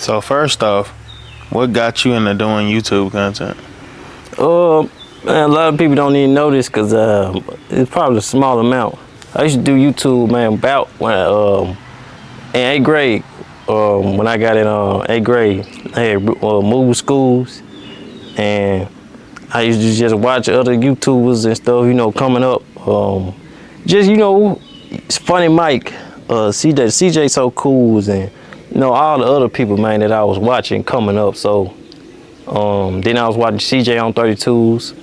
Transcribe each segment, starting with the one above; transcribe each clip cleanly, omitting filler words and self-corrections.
So first off, what got you into doing YouTube content? Man, a lot of people don't even know this because it's probably a small amount. I used to do YouTube, man, about when in 8th grade. When I got in 8th grade, I had moved schools, and I used to just watch other YouTubers and stuff, you know, coming up. Just, you know, it's Funny Mike, CJ So Cool, and, you know, all the other people, man, that I was watching coming up. So then I was watching CJ on 32s,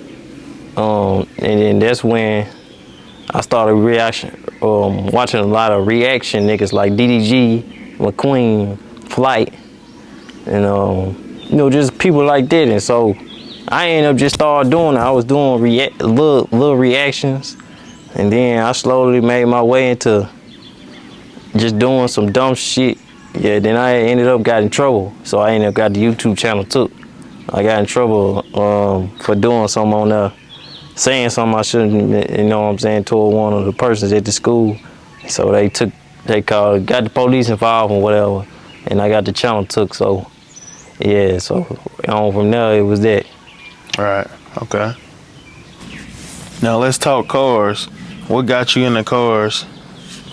and then that's when I started watching a lot of reaction niggas like DDG, McQueen, Flight, and you know, just people like that. And so I ended up just started doing it. I was doing little reactions, and then I slowly made my way into just doing some dumb shit. Yeah, then I ended up got in trouble, so I ended up got the YouTube channel too. I got in trouble for doing something on there, saying something I shouldn't, you know what I'm saying, toward one of the persons at the school. So got the police involved or whatever, and I got the channel took. So yeah, so on from there it was that. Right. Okay. Now let's talk cars. What got you into cars?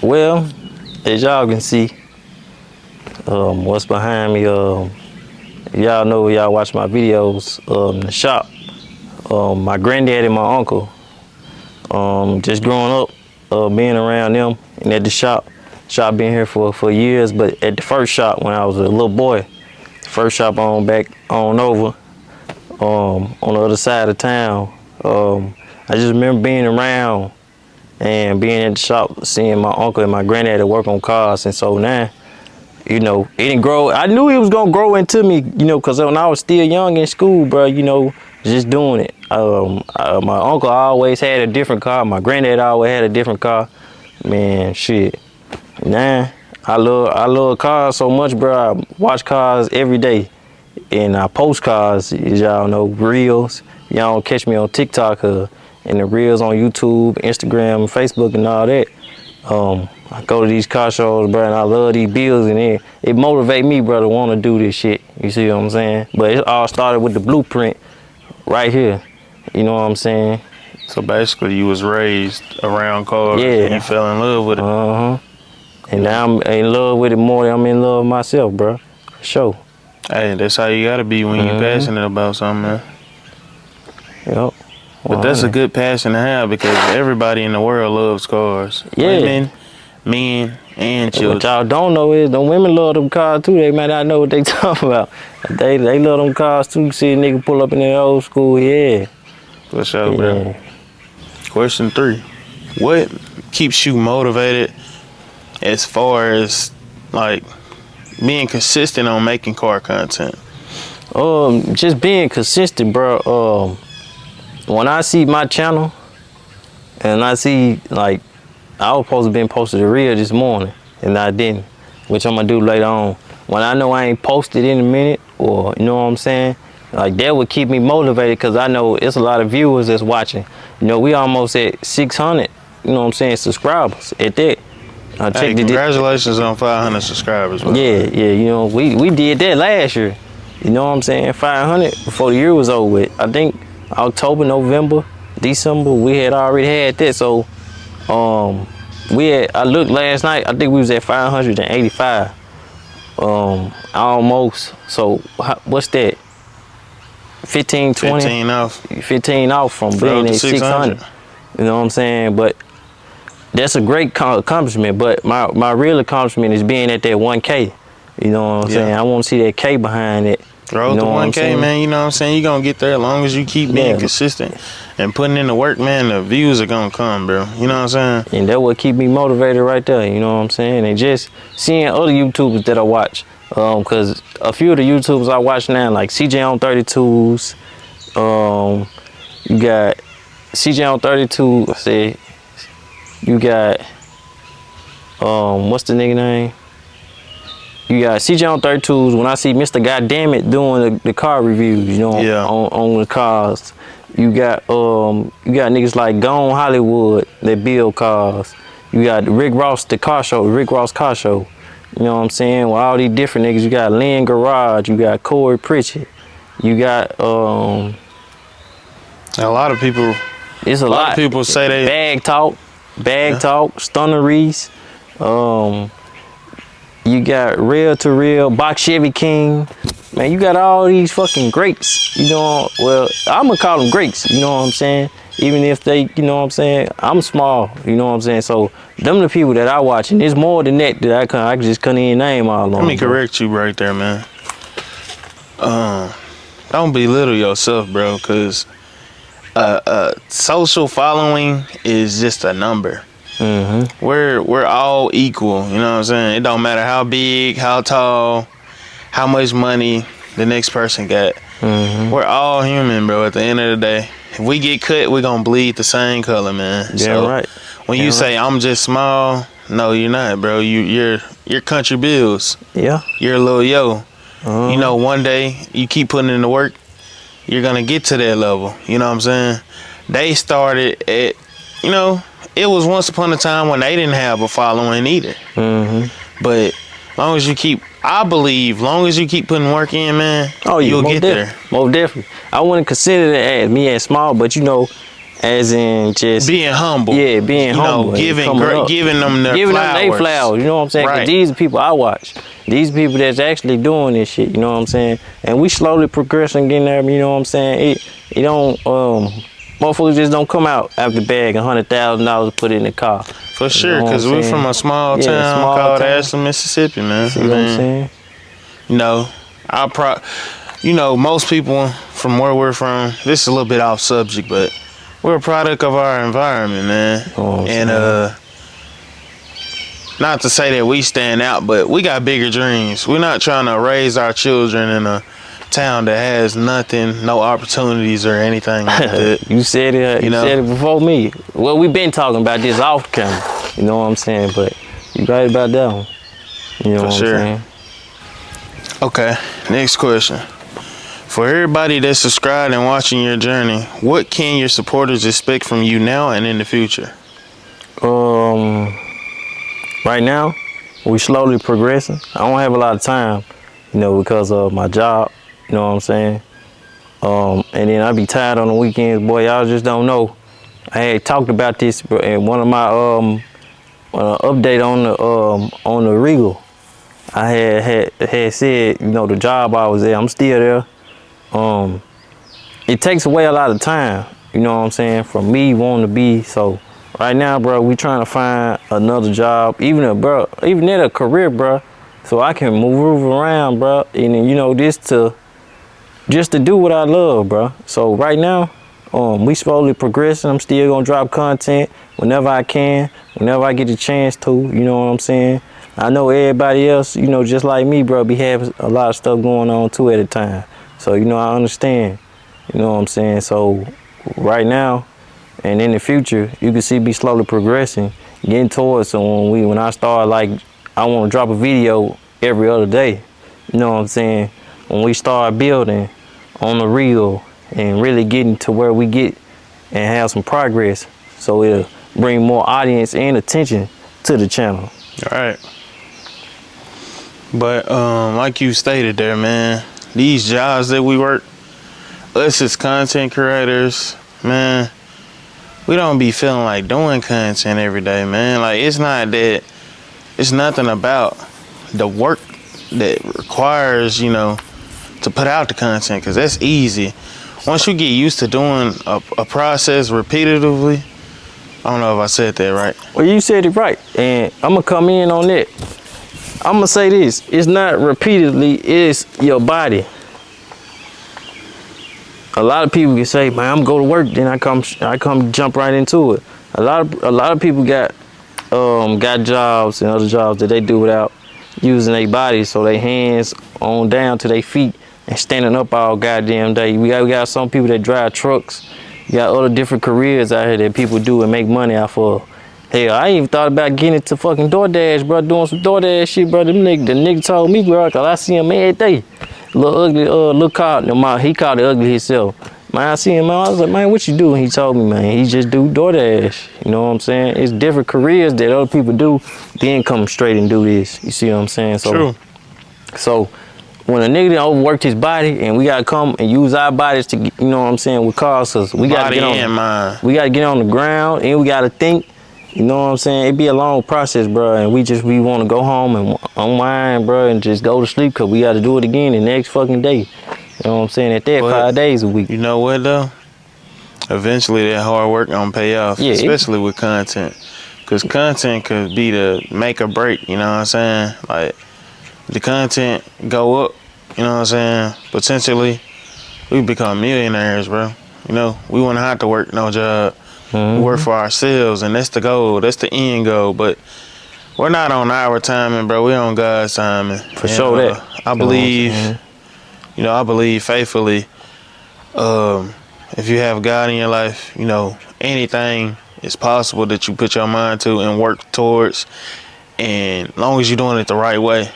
Well, as y'all can see, what's behind me, y'all know, y'all watch my videos, the shop, my granddad and my uncle, just growing up, being around them and at the shop been here for years. But at the first shop when I was a little boy, first shop on back on over, on the other side of town, I just remember being around and being at the shop, seeing my uncle and my granddad work on cars. And so now, you know, it didn't grow. I knew it was gonna grow into me, you know, because when I was still young in school, bro, you know, just doing it. My uncle always had a different car. My granddad always had a different car. Man, shit. Nah, I love cars so much, bro. I watch cars every day, and I post cars. As y'all know, reels. Y'all don't catch me on TikTok and the reels on YouTube, Instagram, Facebook, and all that. I go to these car shows, bro, and I love these bills, and it motivate me, bro, to want to do this shit. You see what I'm saying? But it all started with the blueprint right here. You know what I'm saying? So basically, you was raised around cars, yeah, and you fell in love with it. And now I'm in love with it more than I'm in love with myself, bro. For sure. Hey, that's how you gotta be when you passionate about something, man. Yep. But that's a good passion to have, because everybody in the world loves cars. Yeah. Women, men, and children. What y'all don't know is the women love them cars too. They might not know what they talking about. They love them cars too. See a nigga pull up in that old school, yeah. For sure, bro. Question 3. What keeps you motivated as far as, like, being consistent on making car content? Just being consistent, bro. When I see my channel and I see, like, I was supposed to been posted a reel this morning and I didn't, which I'm gonna do later on. When I know I ain't posted in a minute, or you know what I'm saying, like, that would keep me motivated, because I know it's a lot of viewers that's watching. You know, we almost at 600, you know what I'm saying, subscribers at that. Hey, congratulations on 500 subscribers, bro. Yeah, you know, we did that last year. You know what I'm saying, 500 before the year was over with. I think October, November, December, we had already had that. So I looked last night, I think we was at 585, almost. So what's that, 15, 20? 15 off from being at 600. You know what I'm saying? But that's a great accomplishment. But my real accomplishment is being at that 1K. You know what I'm saying? I want to see that K behind it. Road to 1K, man. You know what I'm saying? You're going to get there as long as you keep being consistent and putting in the work, man. The views are going to come, bro. You know what I'm saying? And that would keep me motivated right there. You know what I'm saying? And just seeing other YouTubers that I watch. Because a few of the YouTubers I watch now, like CJ on 32s. You got CJ on 32. I said, you got, what's the nigga name? You got CJ on 32s. When I see Mr. Goddammit doing the car reviews, you know, on the cars. You got niggas like Gone Hollywood that build cars. You got Rick Ross, the car show, Rick Ross car show. You know what I'm saying? With all these different niggas, you got Lynn Garage, you got Corey Pritchett, you got A lot of people. it's a lot of people say they Bag Talk, Stunner Reese. You got Real to Real, Box Chevy King. Man, you got all these fucking greats. You know, well, I'm gonna call them greats. You know what I'm saying? Even if they, you know what I'm saying, I'm small. You know what I'm saying? So them the people that I watch, and there's more than that I just couldn't even name all of them. Let me correct you right there, man. Don't belittle yourself, bro, because social following is just a number. Mm-hmm. We're all equal. You know what I'm saying? It don't matter how big, how tall, how much money the next person got. Mm-hmm. We're all human, bro. At the end of the day, if we get cut, we're gonna bleed the same color, man. Yeah, so right. When you say I'm just small, no, you're not, bro. You're country bills. Yeah. You're Lil Yo. Uh-huh. You know, one day you keep putting in the work, you're gonna get to that level. You know what I'm saying? They started at, you know, it was once upon a time when they didn't have a following either. Mm-hmm. But long as you keep, I believe, long as you keep putting work in, man, you'll get there. Most definitely. I wouldn't consider that as me as small, but you know, as in just being humble. Yeah, being humble. Giving them their flowers. You know what I'm saying? Right. 'Cause these are people I watch. These people that's actually doing this shit. You know what I'm saying? And we slowly progressing, getting there. You know what I'm saying? It don't. Motherfuckers just don't come out after bag $100,000 to put in the car. For sure, because we're from a small town called Ashland, Mississippi, man. See what I'm saying? You know, most people from where we're from, this is a little bit off subject, but we're a product of our environment, man. And not to say that we stand out, but we got bigger dreams. We're not trying to raise our children in a town that has nothing, no opportunities or anything like that. You said it. You said it before me. Well, we've been talking about this off camera. You know what I'm saying? But you right about that one. You know what I'm saying? Okay, next question. For everybody that's subscribed and watching your journey, what can your supporters expect from you now and in the future? Right now, we slowly progressing. I don't have a lot of time, you know, because of my job. You know what I'm saying? And then I be tired on the weekends, boy. Y'all just don't know. I had talked about this in one of my update on the Regal. I had said, you know, the job I was at, I'm still there. It takes away a lot of time, you know what I'm saying, from me wanting to be. So right now, bro, we trying to find another job, even at a career, bro, so I can move around, bro, and you know, just to do what I love, bro. So right now, we slowly progressing. I'm still gonna drop content whenever I can, whenever I get the chance to, you know what I'm saying? I know everybody else, you know, just like me, bro, be having a lot of stuff going on too at a time. So, you know, I understand, you know what I'm saying? So right now and in the future, you can see me slowly progressing, getting towards. So when I start, like, I want to drop a video every other day, you know what I'm saying? When we start building on the real and really getting to where we get and have some progress, so it'll bring more audience and attention to the channel. All right. But like you stated there, man, these jobs that we work, us as content creators, man, we don't be feeling like doing content every day, man. Like, it's not that, it's nothing about the work that requires, you know, to put out the content, because that's easy. Once you get used to doing a process repetitively, I don't know if I said that right. Well, you said it right, and I'm gonna come in on that. I'm gonna say this: it's not repeatedly, it's your body. A lot of people can say, "Man, I'm go to work, then I come jump right into it." A lot of people got jobs and other jobs that they do without using their bodies, so their hands on down to their feet and standing up all goddamn day. We got some people that drive trucks. You got other different careers out here that people do and make money off of. Hell, I ain't even thought about getting into fucking DoorDash, bro, doing some DoorDash shit, bro. The nigga told me, bro, cause I see him every day. Little ugly, he called it ugly himself. Man, I see him, man, I was like, man, what you do? And he told me, man, he just do DoorDash. You know what I'm saying? It's different careers that other people do, then come straight and do this. You see what I'm saying? So, True. So when a nigga done overworked his body and we gotta come and use our bodies to, you know what I'm saying, with cars, cause we gotta get on, we gotta get on the ground and we gotta think. You know what I'm saying? It be a long process, bro, and we want to go home and unwind, bro, and just go to sleep, cause we got to do it again the next fucking day. You know what I'm saying? At that, 5 days a week. You know what though? Eventually, that hard work gonna pay off, especially with content, cause content could be the make or break. You know what I'm saying? Like the content go up, you know what I'm saying? Potentially, we become millionaires, bro. You know, we wouldn't have to work no job. We work for ourselves, and that's the goal. That's the end goal. But we're not on our timing, bro. We're on God's timing. For sure, that. I believe, you know, I believe faithfully. If you have God in your life, you know, anything is possible that you put your mind to and work towards. And as long as you're doing it the right way,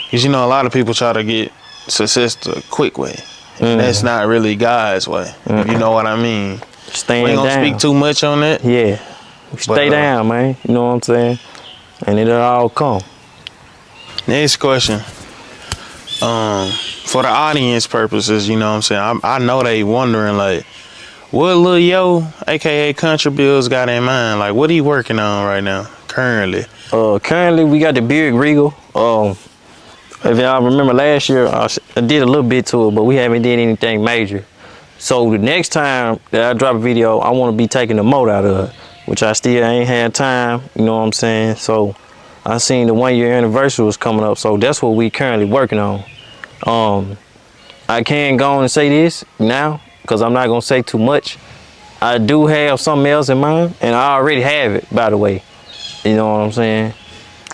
because you know a lot of people try to get success the quick way. And that's not really God's way. If you know what I mean. Staying we ain't gonna down. speak too much on that. Yeah. Stay down, man. You know what I'm saying? And it'll all come. Next question. For the audience purposes, you know what I'm saying? I know they wondering, like, what Lil Yo, aka Country Bills, got in mind? Like, what he working on right now, currently? Currently, we got the Buick Regal. If y'all remember last year, I did a little bit to it, but we haven't did anything major. So the next time that I drop a video, I want to be taking the motor out of it, which I still ain't had time, you know what I'm saying? So I seen the 1 year anniversary was coming up, so that's what we currently working on. I can't go on and say this now, because I'm not going to say too much. I do have something else in mind, and I already have it, by the way. You know what I'm saying?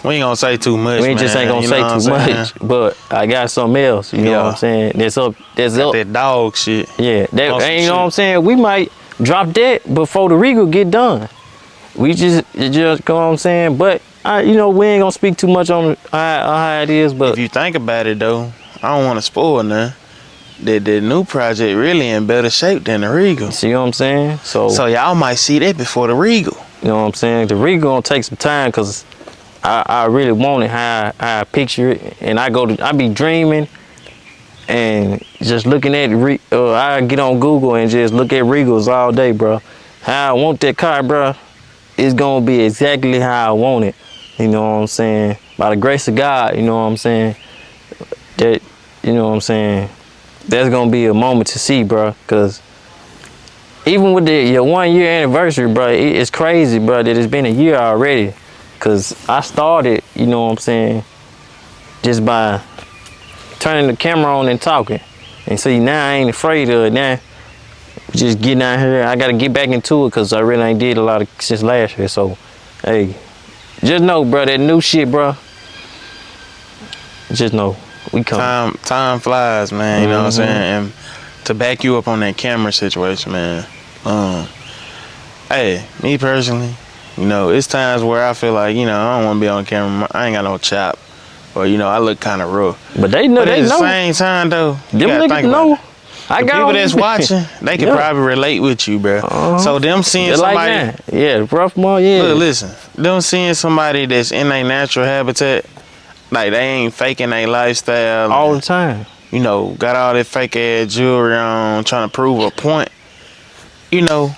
We ain't gonna say too much. We just ain't gonna say too much, but I got something else. You know what I'm saying? That's up. That dog shit. Yeah, that ain't, you know what I'm saying? We might drop that before the Regal get done. We just you know what I'm saying? But you know, we ain't gonna speak too much on how it is. But if you think about it though, I don't want to spoil nothing. The new project really in better shape than the Regal. See what I'm saying? So y'all might see that before the Regal. You know what I'm saying? The Regal gonna take some time, cause I really want it how I picture it, and I be dreaming and just looking at I get on Google and just look at Regals all day, bro. How I want that car, bro, it's gonna be exactly how I want it. You know what I'm saying? By the grace of God, you know what I'm saying? That, you know what I'm saying? That's gonna be a moment to see, bro, cause even with your 1 year anniversary, bro, it's crazy, bro, that it's been a year already. Cause I started, you know what I'm saying, just by turning the camera on and talking. And see, now I ain't afraid of it. Now, just getting out here, I gotta get back into it, cause I really ain't did a lot since last year. So, hey, just know, bro, that new shit, bro. Just know, we come. Time flies, man. You know what I'm saying. And to back you up on that camera situation, man. Hey, me personally. You know, it's times where I feel like, you know, I don't want to be on camera. I ain't got no chop. Or, you know, I look kind of rough. But they know. But at the same time, though, them niggas know. The people that's watching, they can probably relate with you, bro. So them seeing somebody. Like rough more, yeah. Look, listen. Them seeing somebody that's in their natural habitat, like they ain't faking their lifestyle. All the time. You know, got all that fake ass jewelry on, trying to prove a point. You know.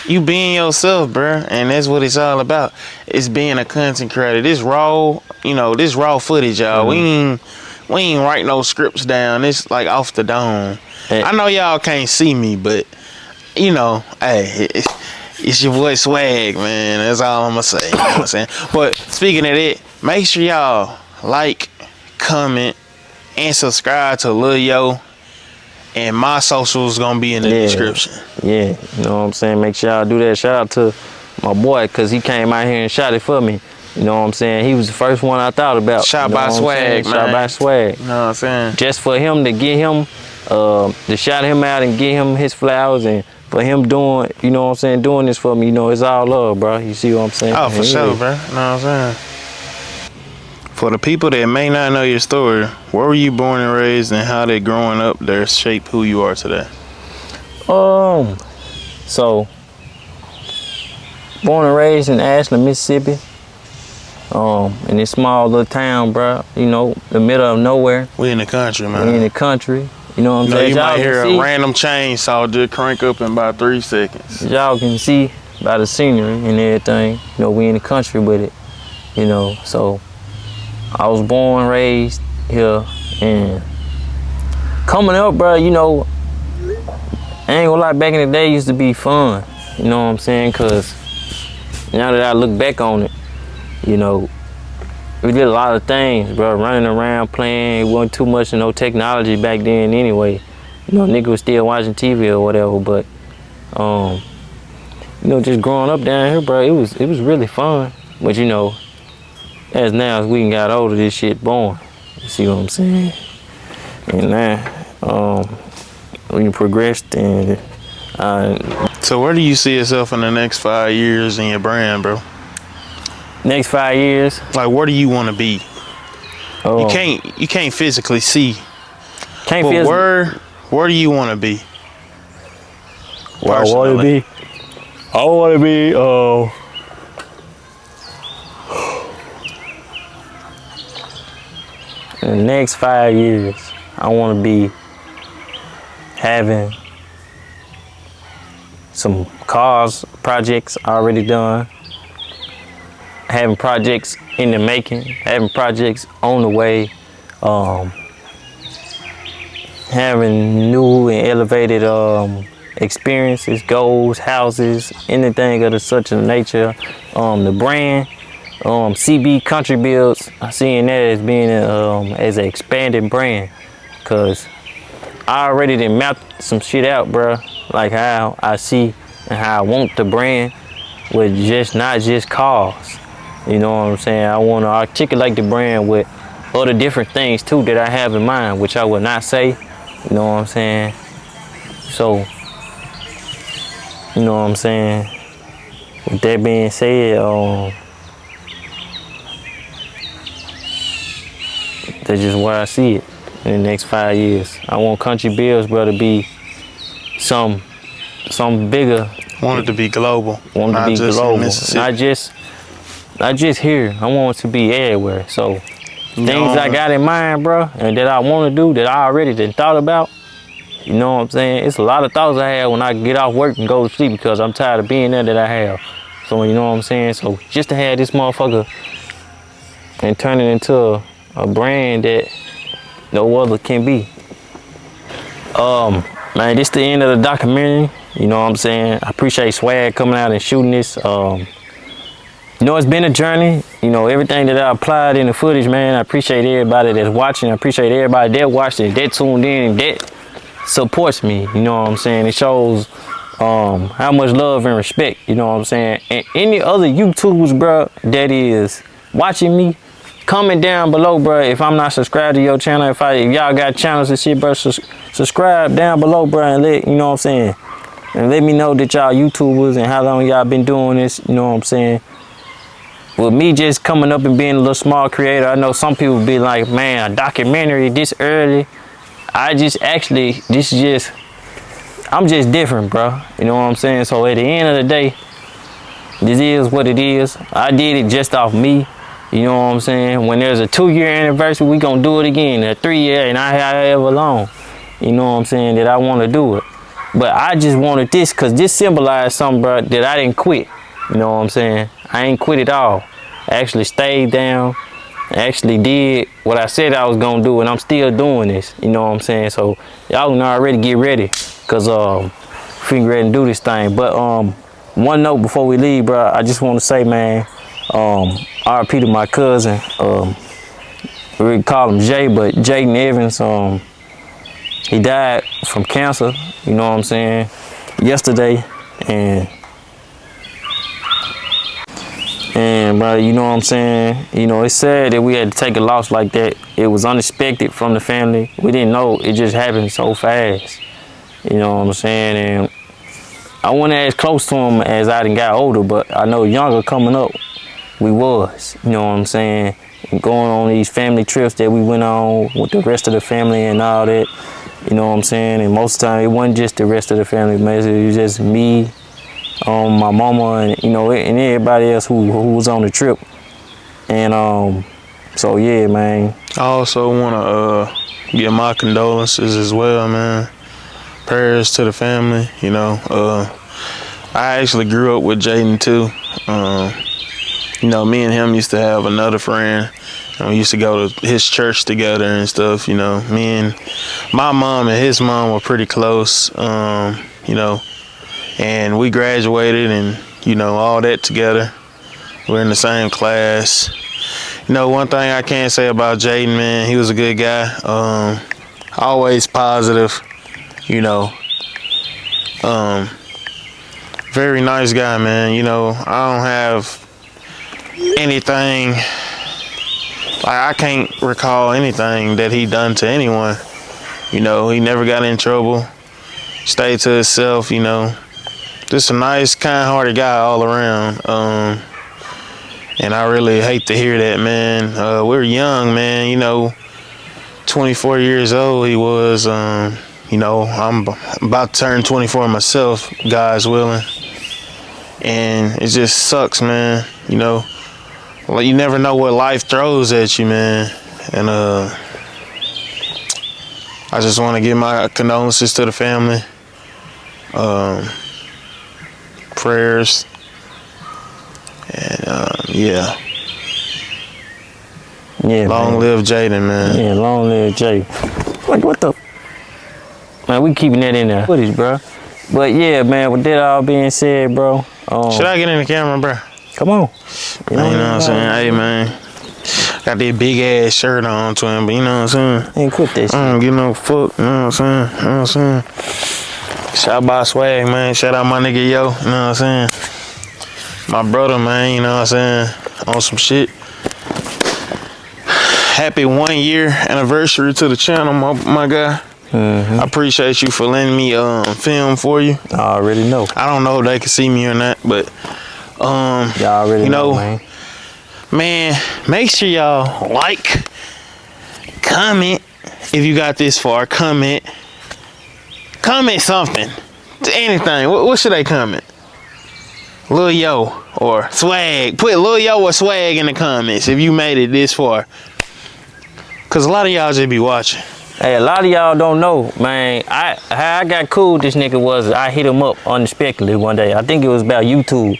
You being yourself, bruh, and that's what it's all about. It's being a content creator. This raw, you know, this raw footage, y'all. We ain't write no scripts down. It's like off the dome. I know y'all can't see me, but you know, hey, it's your boy Swag, man. That's all I'm gonna say. You know what I'm saying? But speaking of that, make sure y'all like, comment, and subscribe to Lil Yo. And my socials gonna be in the description. Yeah, you know what I'm saying? Make sure y'all do that. Shout out to my boy, cause he came out here and shot it for me. You know what I'm saying? He was the first one I thought about. Shot by Swag, man. Shot by Swag. You know what I'm saying? Just for him to get him, to shout him out and get him his flowers, and for him doing, you know what I'm saying, doing this for me, you know, it's all love, bro. You see what I'm saying? Oh, for sure, bro. You know what I'm saying? For the people that may not know your story, where were you born and raised, and how did growing up there shape who you are today? So born and raised in Ashland, Mississippi. In this small little town, bro. You know, the middle of nowhere. We in the country, man. We in the country. You know what I'm saying? You might hear a see, random chainsaw just crank up in about 3 seconds. Y'all can see by the scenery and everything. You know, we in the country with it. You know, so I was born, raised here, and coming up, bro. You know, I ain't gonna lie. Back in the day, it used to be fun. You know what I'm saying? Cause now that I look back on it, you know, we did a lot of things, bro. Running around, playing. It wasn't too much of no technology back then anyway. You know, nigga was still watching TV or whatever, but, you know, just growing up down here, bro, it was really fun. But, you know, as we got older, this shit born. You see what I'm saying? And now, when you progressed and... So where do you see yourself in the next 5 years in your brand, bro? Next 5 years, like, where do you want to be? You can't physically see. Can't but where do you want to be? Where I want to be? I want to be. In the next 5 years, I want to be having some cars projects already done. Having projects in the making, having projects on the way, having new and elevated experiences, goals, houses, anything of such a nature. The brand, CB Country Builds, I'm seeing that as being as an expanded brand, cause I already done mapped some shit out, bro. Like how I see and how I want the brand with not just cars. You know what I'm saying? I want to articulate the brand with other different things too that I have in mind, which I would not say. You know what I'm saying? So, you know what I'm saying? With that being said, that's just where I see it in the next 5 years. I want Country Builds, bro, to be some bigger. Want it to be global. Want it to be global. Not just here. I want it to be everywhere. So things I got in mind, bro, and that I want to do, that I already done thought about. You know what I'm saying? It's a lot of thoughts I have when I get off work and go to sleep because I'm tired of being there that I have. So you know what I'm saying? So just to have this motherfucker and turn it into a brand that no other can be. Man, this the end of the documentary. You know what I'm saying? I appreciate Swag coming out and shooting this. You know, it's been a journey. You know, everything that I applied in the footage, man, I appreciate everybody that's watching. I appreciate everybody that watched it, that tuned in, that supports me. You know what I'm saying? It shows how much love and respect, you know what I'm saying? And any other YouTubers, bro, that is watching me, comment down below, bro. If I'm not subscribed to your channel, if y'all got channels and shit, bro, subscribe down below, bro, and you know what I'm saying? And let me know that y'all YouTubers and how long y'all been doing this, you know what I'm saying? With me just coming up and being a little small creator, I know some people be like, man, a documentary this early. I'm just different, bro. You know what I'm saying? So at the end of the day, this is what it is. I did it just off me. You know what I'm saying? When there's a 2-year anniversary, we gonna do it again. A 3-year, and however long. You know what I'm saying? That I want to do it. But I just wanted this because this symbolized something, bro, that I didn't quit. You know what I'm saying? I ain't quit at all. I actually stayed down. I actually did what I said I was gonna do, and I'm still doing this. You know what I'm saying? So y'all can already get ready, cause we can ready to do this thing. But one note before we leave, bro, I just want to say, man, RIP to my cousin. We call him Jay, but Jaden Evans. He died from cancer. You know what I'm saying? Yesterday, and bro, you know what I'm saying? You know, it's sad that we had to take a loss like that. It was unexpected from the family. We didn't know. It just happened so fast. You know what I'm saying? And I wasn't as close to him as I done got older, but I know younger coming up, we was. You know what I'm saying? And going on these family trips that we went on with the rest of the family and all that. You know what I'm saying? And most of the time, it wasn't just the rest of the family, man. It was just me, my mama, and and everybody else who was on the trip. And so yeah, man. I also want to give my condolences as well, man. Prayers to the family. I actually grew up with Jaden too. Me and him used to have another friend, and we used to go to his church together and stuff. Me and my mom and his mom were pretty close. And we graduated and all that together. We're in the same class. One thing I can say about Jaden, man, he was a good guy. Always positive. Very nice guy, man. I don't have anything, like I can't recall anything that he done to anyone. He never got in trouble, stayed to himself, just a nice, kind-hearted guy all around. And I really hate to hear that, man. We're young, man, 24 years old he was. I'm about to turn 24 myself, God's willing. And it just sucks, man. Like you never know what life throws at you, man. And I just want to give my condolences to the family. Prayers. And yeah. Yeah. Long live Jaden, man. Yeah, long live Jay. What the? Man, we keeping that in there footage, bro. But yeah, man, with that all being said, bro. Should I get in the camera, bro? Come on. You know what I'm saying? Hey, man. Got that big ass shirt on to him, but you know what I'm saying? Ain't quit that shit. I don't give no fuck, you know what I'm saying? Shout out Swag, man. Shout out my nigga Yo, you know what I'm saying? My brother, man, you know what I'm saying? On some shit. Happy 1 year anniversary to the channel, my guy. Mm-hmm. I appreciate you for letting me film for you. I already know. I don't know if they can see me or not, but y'all already know, man. Man, make sure y'all like, comment if you got this far. Comment something, anything. What should they comment? Lil Yo or Swag. Put Lil Yo or Swag in the comments if you made it this far. Cause a lot of y'all just be watching. Hey, a lot of y'all don't know, man. How I got cool with this nigga was I hit him up unexpectedly one day. I think it was about YouTube.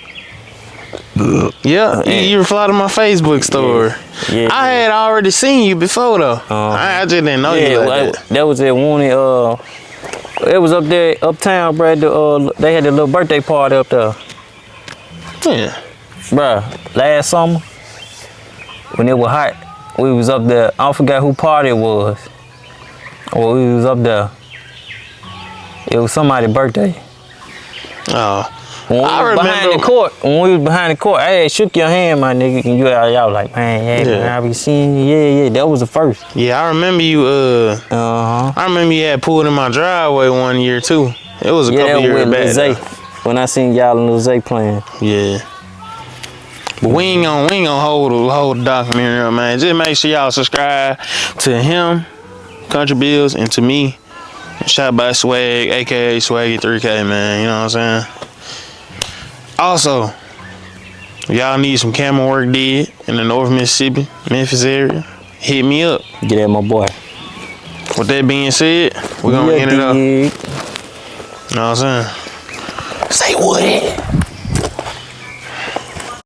Yeah, you replied to my Facebook story. Yeah. I had already seen you before though. I just didn't know you like that. That was at one. It was up there, uptown, bro. They had a little birthday party up there. Yeah, bruh. Last summer, when it was hot, we was up there. I forgot who party it was. Well, we was up there. It was somebody's birthday. Oh, I remember when we was behind the court, I had shook your hand, my nigga, and y'all like, man, man, I be seeing you. Yeah, that was the first. Yeah, I remember you. I remember you had pulled in my driveway 1 year too. It was a couple years back. When I seen y'all and Lil Zay playing. Yeah. But we ain't gonna hold the documentary up, man. Just make sure y'all subscribe to him, Country Bills, and to me. Shot by Swag, aka Swaggy3K, man. You know what I'm saying? Also, if y'all need some camera work did in the North Mississippi, Memphis area, hit me up. Get at my boy. With that being said, we're gonna end it up. You know what I'm saying? Say what?